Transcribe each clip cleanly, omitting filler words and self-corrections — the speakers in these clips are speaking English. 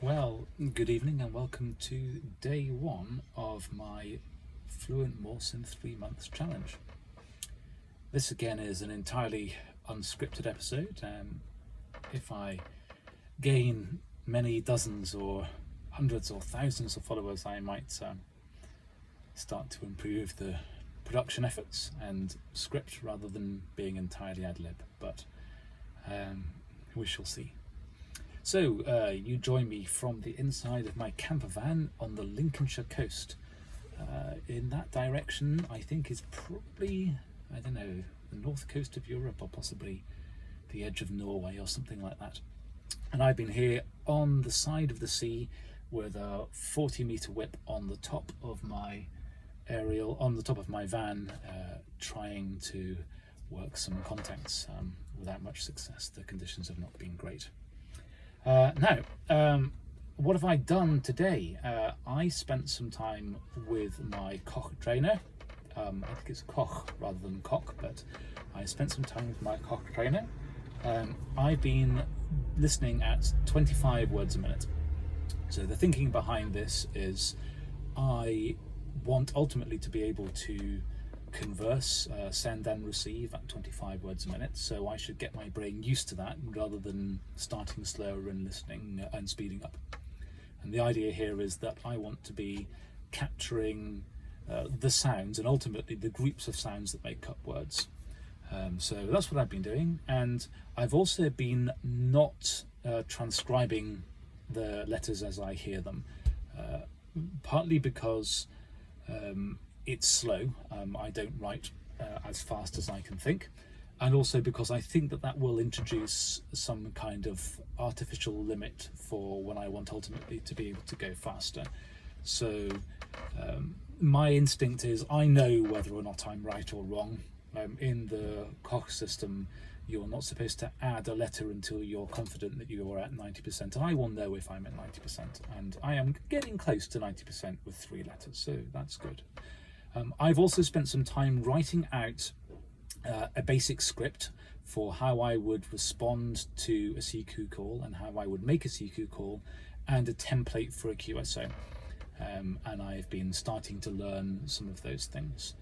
Well, good evening and welcome to day one of my Fluent Morse in 3 months challenge. This again is an entirely unscripted episode. If I gain many dozens or hundreds or thousands of followers, I might start to improve the production efforts and script rather than being entirely ad-lib, but we shall see. So you join me from the inside of my camper van on the Lincolnshire coast. In that direction, I think is probably, I don't know, the north coast of Europe or possibly the edge of Norway or something like that. And I've been here on the side of the sea with a 40-meter whip on the top of my aerial, on the top of my van, trying to work some contacts without much success. The conditions have not been great. Now, what have I done today? I spent some time with my Koch trainer. I think it's Koch rather than Cock, but I spent some time with my Koch trainer. I've been listening at 25 words a minute. So the thinking behind this is I want ultimately to be able to converse, send and receive at 25 words a minute, so I should get my brain used to that rather than starting slower and listening and speeding up. And the idea here is that I want to be capturing the sounds and ultimately the groups of sounds that make up words. So that's what I've been doing, and I've also been not transcribing the letters as I hear them, partly because it's slow. I don't write as fast as I can think, and also because I think that will introduce some kind of artificial limit for when I want ultimately to be able to go faster. So my instinct is I know whether or not I'm right or wrong. In the Koch system, you're not supposed to add a letter until you're confident that you're at 90%. I will know if I'm at 90%, and I am getting close to 90% with 3 letters, so that's good. I've also spent some time writing out a basic script for how I would respond to a CQ call and how I would make a CQ call, and a template for a QSO. And I've been starting to learn some of those things.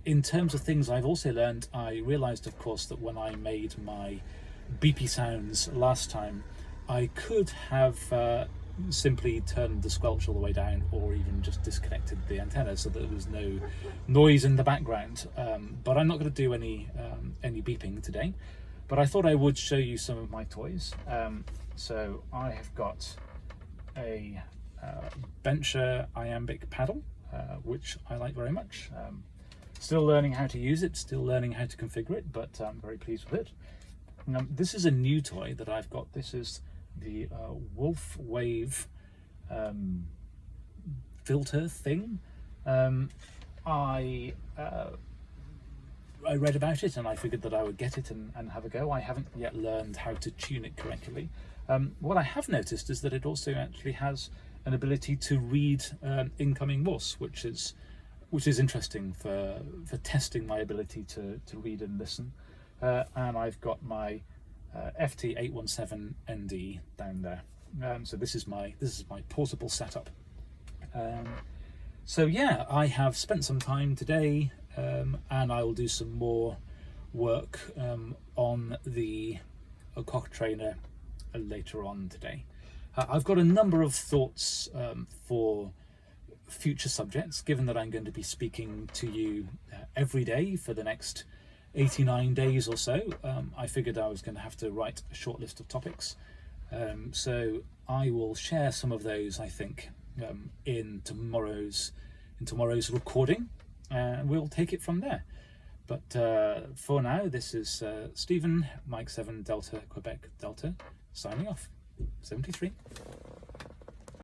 In terms of things I've also learned, I realized, of course, that when I made my beepy sounds last time, I could have simply turned the squelch all the way down, or even just disconnected the antenna so that there was no noise in the background. But I'm not going to do any beeping today. But I thought I would show you some of my toys. So I have got a Bencher iambic paddle, which I like very much. Still learning how to use it, still learning how to configure it, but I'm very pleased with it. This is a new toy that I've got. This is the Wolf Wave filter thing. I read about it and I figured that I would get it and have a go. I haven't yet learned how to tune it correctly. What I have noticed is that it also actually has an ability to read incoming Morse, which is interesting for testing my ability to read and listen. And I've got my FT817ND down there. So this is my portable setup. So yeah, I have spent some time today, and I will do some more work on the Koch trainer later on today. I've got a number of thoughts for future subjects, given that I'm going to be speaking to you every day for the next 89 days or so. I figured I was going to have to write a short list of topics, so I will share some of those, I think, in tomorrow's recording, and we'll take it from there. But for now, this is Stephen, Mike 7 Delta Quebec Delta, signing off. 73.